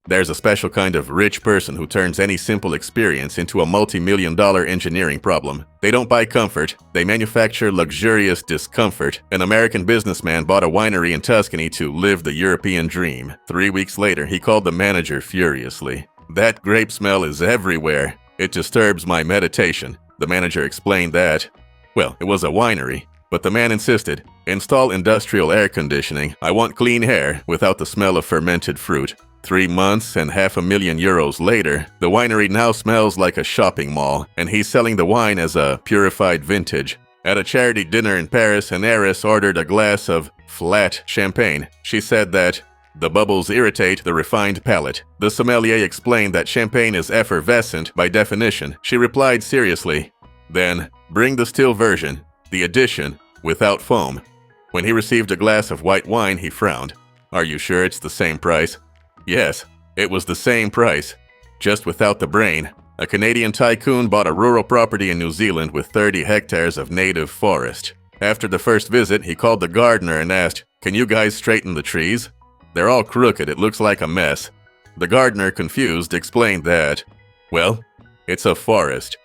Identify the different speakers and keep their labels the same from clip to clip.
Speaker 1: There's a special kind of rich person who turns any simple experience into a multi-million-dollar engineering problem. They don't buy comfort, they manufacture luxurious discomfort. An American businessman bought a winery in Tuscany to live the European dream. 3 weeks later, he called the manager furiously. "That grape smell is everywhere. It disturbs my meditation." The manager explained that, well, it was a winery. But the man insisted, "Install industrial air conditioning. I want clean air without the smell of fermented fruit." 3 months and €500,000 later, the winery now smells like a shopping mall, and he's selling the wine as a purified vintage. At a charity dinner in Paris, an heiress ordered a glass of flat champagne. She said that the bubbles irritate the refined palate. The sommelier explained that champagne is effervescent by definition. She replied seriously, "Then bring the still version, the edition without foam." When he received a glass of white wine, he frowned. "Are you sure it's the same price?" Yes, it was the same price, just without the brain. A Canadian tycoon bought a rural property in New Zealand with 30 hectares of native forest. After the first visit, he called the gardener and asked, "Can you guys straighten the trees? They're all crooked, it looks like a mess." The gardener, confused, explained that, well, it's a forest.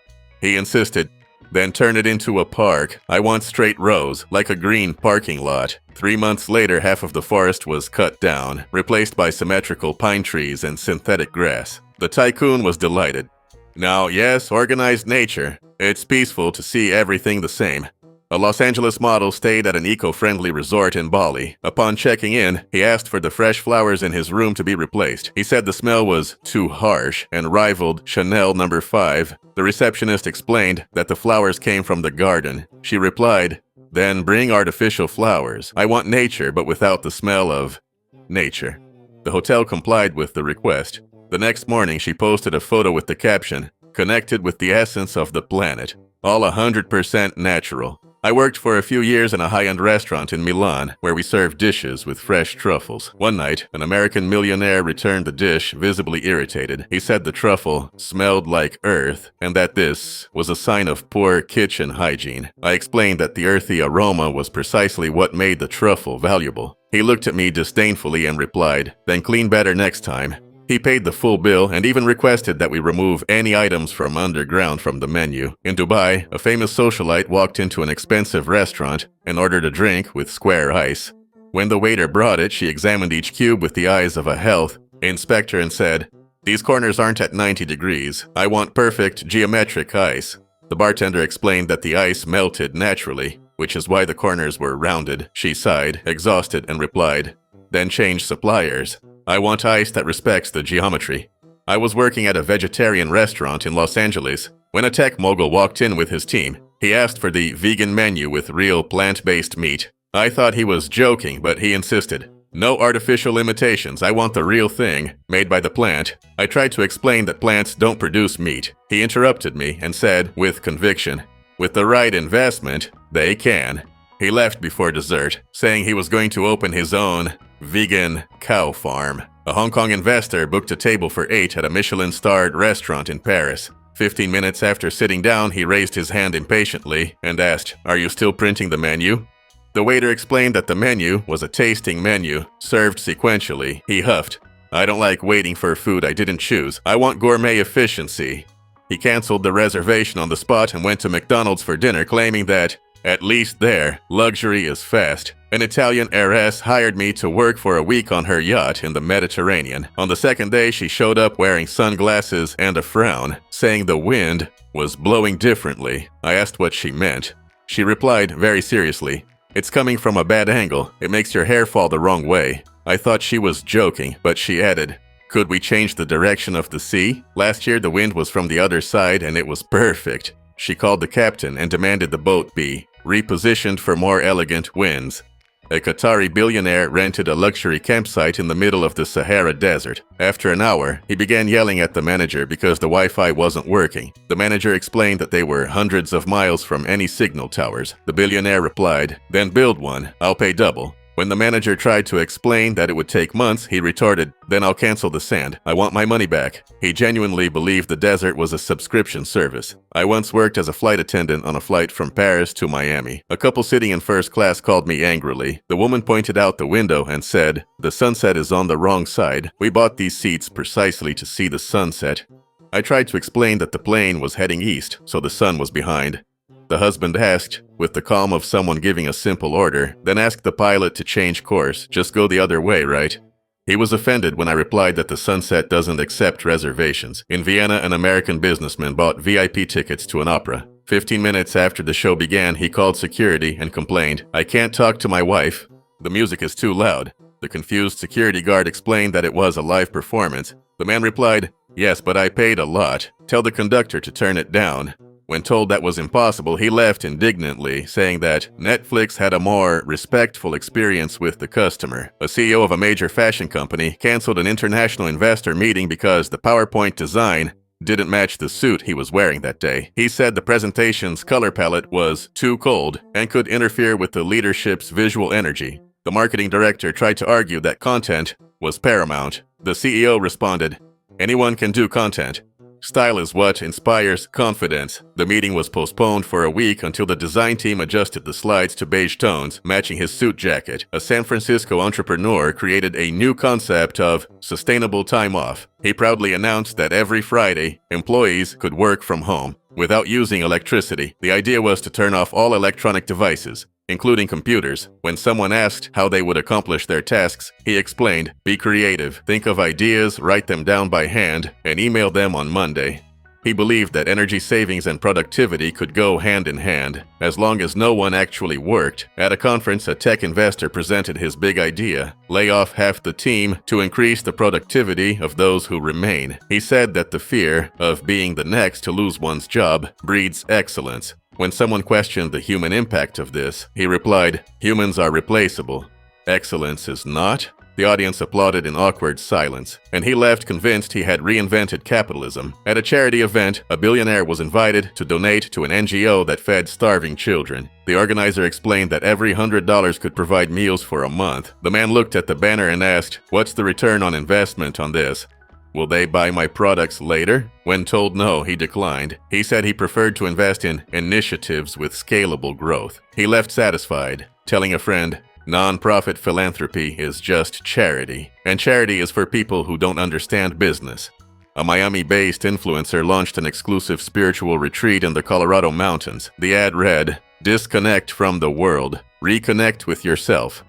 Speaker 1: He insisted, "Then turn it into a park. I want straight rows, like a green parking lot." 3 months later, half of the forest was cut down, replaced by symmetrical pine trees and synthetic grass. The tycoon was delighted. Now, yes, organized nature. It's peaceful to see everything the same. A Los Angeles model stayed at an eco-friendly resort in Bali. Upon checking in, he asked for the fresh flowers in his room to be replaced. He said the smell was too harsh and rivaled Chanel No. 5. The receptionist explained that the flowers came from the garden. She replied, "Then bring artificial flowers. I want nature, but without the smell of nature." The hotel complied with the request. The next morning, she posted a photo with the caption, "Connected with the essence of the planet. All 100% natural." I worked for a few years in a high-end restaurant in Milan, where we served dishes with fresh truffles. One night, an American millionaire returned the dish, visibly irritated. He said the truffle smelled like earth, and that this was a sign of poor kitchen hygiene. I explained that the earthy aroma was precisely what made the truffle valuable. He looked at me disdainfully and replied, "Then clean better next time." He paid the full bill and even requested that we remove any items from underground from the menu. In Dubai, a famous socialite walked into an expensive restaurant and ordered a drink with square ice. When the waiter brought it, she examined each cube with the eyes of a health inspector and said, "These corners aren't at 90 degrees. I want perfect geometric ice." The bartender explained that the ice melted naturally, which is why the corners were rounded. She sighed, exhausted, and replied, "Then change suppliers. I want ice that respects the geometry." I was working at a vegetarian restaurant in Los Angeles when a tech mogul walked in with his team. He asked for the vegan menu with real plant-based meat. I thought he was joking, but he insisted. "No artificial imitations, I want the real thing, made by the plant." I tried to explain that plants don't produce meat. He interrupted me and said, with conviction, "With the right investment, they can." He left before dessert, saying he was going to open his own vegan cow farm. A Hong Kong investor booked a table for 8 at a Michelin-starred restaurant in Paris. 15 minutes after sitting down, he raised his hand impatiently and asked, "Are you still printing the menu?" The waiter explained that the menu was a tasting menu, served sequentially. He huffed, "I don't like waiting for food I didn't choose. I want gourmet efficiency." He canceled the reservation on the spot and went to McDonald's for dinner, claiming that, at least there, luxury is fast. An Italian heiress hired me to work for a week on her yacht in the Mediterranean. On the second day, she showed up wearing sunglasses and a frown, saying the wind was blowing differently. I asked what she meant. She replied very seriously, "It's coming from a bad angle. It makes your hair fall the wrong way." I thought she was joking, but she added, "Could we change the direction of the sea? Last year, the wind was from the other side and it was perfect." She called the captain and demanded the boat be repositioned for more elegant winds. A Qatari billionaire rented a luxury campsite in the middle of the Sahara Desert. After an hour, he began yelling at the manager because the Wi-Fi wasn't working. The manager explained that they were hundreds of miles from any signal towers. The billionaire replied, "Then build one, I'll pay double." When the manager tried to explain that it would take months, he retorted, "Then I'll cancel the sand. I want my money back." He genuinely believed the desert was a subscription service. I once worked as a flight attendant on a flight from Paris to Miami. A couple sitting in first class called me angrily. The woman pointed out the window and said, "The sunset is on the wrong side. We bought these seats precisely to see the sunset." I tried to explain that the plane was heading east, so the sun was behind. The husband asked, with the calm of someone giving a simple order, then asked the pilot to change course. "Just go the other way, right?" He was offended when I replied that the sunset doesn't accept reservations. In Vienna, an American businessman bought VIP tickets to an opera. 15 minutes after the show began, he called security and complained, "I can't talk to my wife. The music is too loud." The confused security guard explained that it was a live performance. The man replied, "Yes, but I paid a lot. Tell the conductor to turn it down." When told that was impossible, he left indignantly, saying that Netflix had a more respectful experience with the customer. A CEO of a major fashion company canceled an international investor meeting because the PowerPoint design didn't match the suit he was wearing that day. He said the presentation's color palette was too cold and could interfere with the leadership's visual energy. The marketing director tried to argue that content was paramount. The CEO responded, "Anyone can do content. Style is what inspires confidence." The meeting was postponed for a week until the design team adjusted the slides to beige tones, matching his suit jacket. A San Francisco entrepreneur created a new concept of sustainable time off. He proudly announced that every Friday, employees could work from home without using electricity. The idea was to turn off all electronic devices, including computers. When someone asked how they would accomplish their tasks, he explained, "Be creative, think of ideas, write them down by hand, and email them on Monday." He believed that energy savings and productivity could go hand in hand, as long as no one actually worked. At a conference, a tech investor presented his big idea: lay off half the team to increase the productivity of those who remain. He said that the fear of being the next to lose one's job breeds excellence. When someone questioned the human impact of this, he replied, "Humans are replaceable. Excellence is not." The audience applauded in awkward silence, and he left convinced he had reinvented capitalism. At a charity event, a billionaire was invited to donate to an NGO that fed starving children. The organizer explained that every $100 could provide meals for a month. The man looked at the banner and asked, "What's the return on investment on this? Will they buy my products later?" When told no, he declined. He said he preferred to invest in initiatives with scalable growth. He left satisfied, telling a friend, "Non-profit philanthropy is just charity, and charity is for people who don't understand business." A Miami-based influencer launched an exclusive spiritual retreat in the Colorado mountains. The ad read, "Disconnect from the world, reconnect with yourself."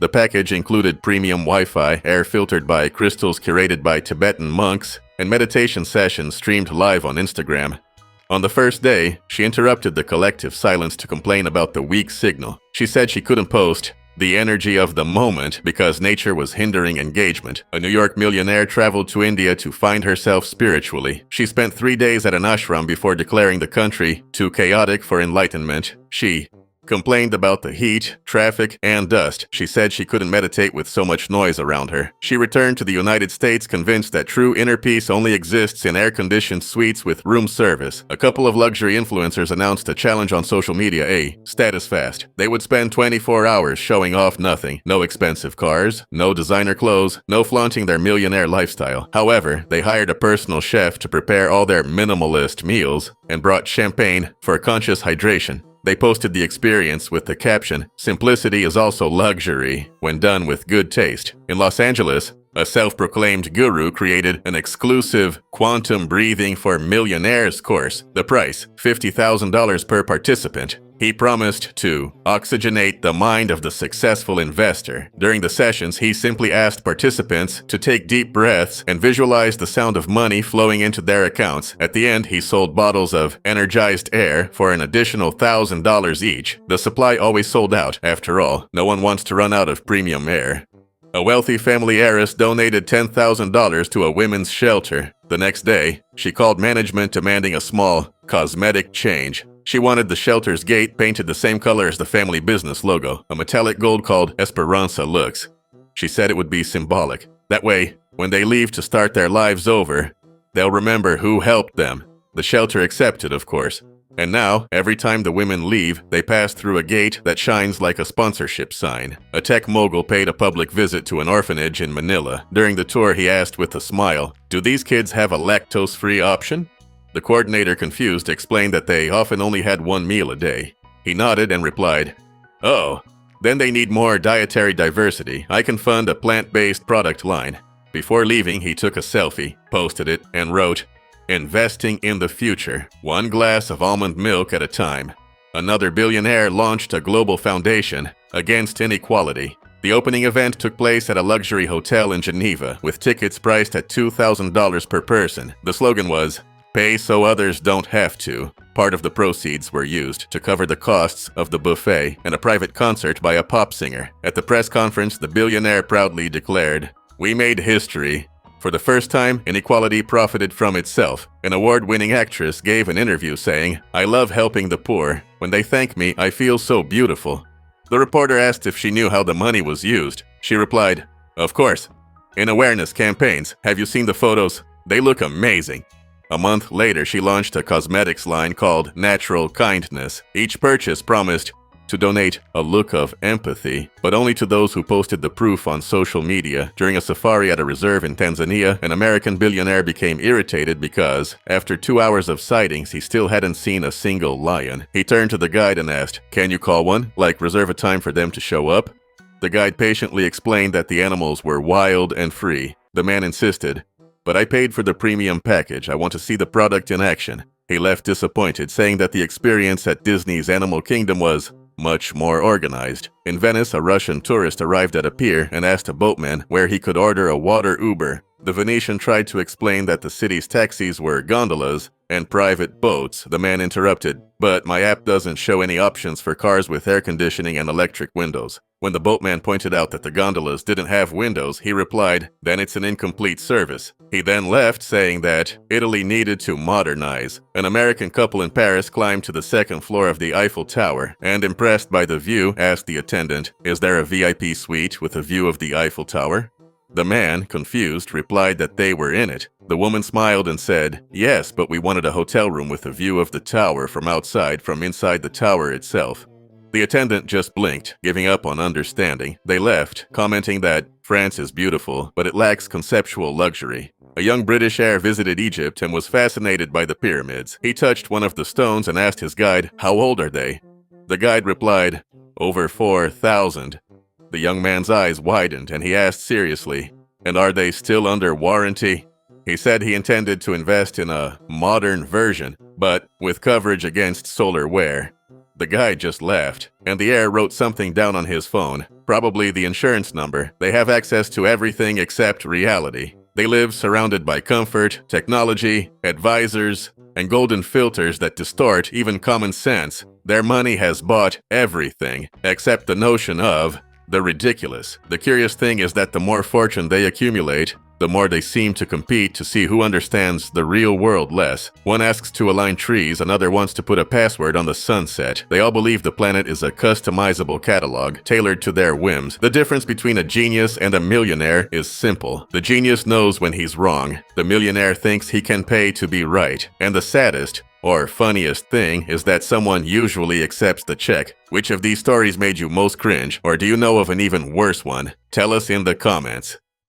Speaker 1: The package included premium Wi-Fi, air filtered by crystals curated by Tibetan monks, and meditation sessions streamed live on Instagram. On the first day, she interrupted the collective silence to complain about the weak signal. She said she couldn't post the energy of the moment because nature was hindering engagement. A New York millionaire traveled to India to find herself spiritually. She spent 3 days at an ashram before declaring the country too chaotic for enlightenment. She complained about the heat, traffic, and dust. She said she couldn't meditate with so much noise around her. She returned to the United States convinced that true inner peace only exists in air-conditioned suites with room service. A couple of luxury influencers announced a challenge on social media, a status fast. They would spend 24 hours showing off nothing. No expensive cars, no designer clothes, no flaunting their millionaire lifestyle. However, they hired a personal chef to prepare all their minimalist meals and brought champagne for conscious hydration. They posted the experience with the caption, "Simplicity is also luxury when done with good taste." In Los Angeles, a self-proclaimed guru created an exclusive quantum breathing for millionaires course. The price, $50,000 per participant. He promised to oxygenate the mind of the successful investor. During the sessions, he simply asked participants to take deep breaths and visualize the sound of money flowing into their accounts. At the end, he sold bottles of energized air for an additional $1,000 each. The supply always sold out. After all, no one wants to run out of premium air. A wealthy family heiress donated $10,000 to a women's shelter. The next day, she called management demanding a small, cosmetic change. She wanted the shelter's gate painted the same color as the family business logo, a metallic gold called Esperanza Lux. She said it would be symbolic. That way, when they leave to start their lives over, they'll remember who helped them. The shelter accepted, of course. And now, every time the women leave, they pass through a gate that shines like a sponsorship sign. A tech mogul paid a public visit to an orphanage in Manila. During the tour, he asked with a smile, "Do these kids have a lactose-free option?" The coordinator, confused, explained that they often only had one meal a day. He nodded and replied, "Oh, then they need more dietary diversity. I can fund a plant-based product line." Before leaving, he took a selfie, posted it, and wrote, "Investing in the future, one glass of almond milk at a time." Another billionaire launched a global foundation against inequality. The opening event took place at a luxury hotel in Geneva, with tickets priced at $2,000 per person. The slogan was, "Pay so others don't have to." Part of the proceeds were used to cover the costs of the buffet and a private concert by a pop singer. At the press conference, the billionaire proudly declared, "We made history." For the first time, inequality profited from itself. An award-winning actress gave an interview saying, "I love helping the poor. When they thank me, I feel so beautiful." The reporter asked if she knew how the money was used. She replied, "Of course. In awareness campaigns, have you seen the photos? They look amazing." A month later, she launched a cosmetics line called Natural Kindness. Each purchase promised to donate a look of empathy, but only to those who posted the proof on social media. During a safari at a reserve in Tanzania, an American billionaire became irritated because, after 2 hours of sightings, he still hadn't seen a single lion. He turned to the guide and asked, "Can you call one? Like reserve a time for them to show up?" The guide patiently explained that the animals were wild and free. The man insisted, "But I paid for the premium package. I want to see the product in action." He left disappointed, saying that the experience at Disney's Animal Kingdom was much more organized. In Venice, a Russian tourist arrived at a pier and asked a boatman where he could order a water Uber. The Venetian tried to explain that the city's taxis were gondolas and private boats. The man interrupted, "But my app doesn't show any options for cars with air conditioning and electric windows." When the boatman pointed out that the gondolas didn't have windows, he replied, "Then it's an incomplete service." He then left, saying that Italy needed to modernize. An American couple in Paris climbed to the second floor of the Eiffel Tower and, impressed by the view, asked the attendant, "Is there a VIP suite with a view of the Eiffel Tower?" The man, confused, replied that they were in it. The woman smiled and said, "Yes, but we wanted a hotel room with a view of the tower from outside, from inside the tower itself." The attendant just blinked, giving up on understanding. They left, commenting that France is beautiful, but it lacks conceptual luxury. A young British heir visited Egypt and was fascinated by the pyramids. He touched one of the stones and asked his guide, "How old are they?" The guide replied, "Over 4,000. The young man's eyes widened and he asked seriously, "And are they still under warranty?" He said he intended to invest in a modern version, but with coverage against solar wear. The guy just laughed, and the heir wrote something down on his phone, probably the insurance number. They have access to everything except reality. They live surrounded by comfort, technology, advisors, and golden filters that distort even common sense. Their money has bought everything, except the notion of the ridiculous. The curious thing is that the more fortune they accumulate, the more they seem to compete to see who understands the real world less. One asks to align trees, another wants to put a password on the sunset. They all believe the planet is a customizable catalog, tailored to their whims. The difference between a genius and a millionaire is simple. The genius knows when he's wrong. The millionaire thinks he can pay to be right. And the saddest, or funniest thing is that someone usually accepts the check. Which of these stories made you most cringe, or do you know of an even worse one? Tell us in the comments.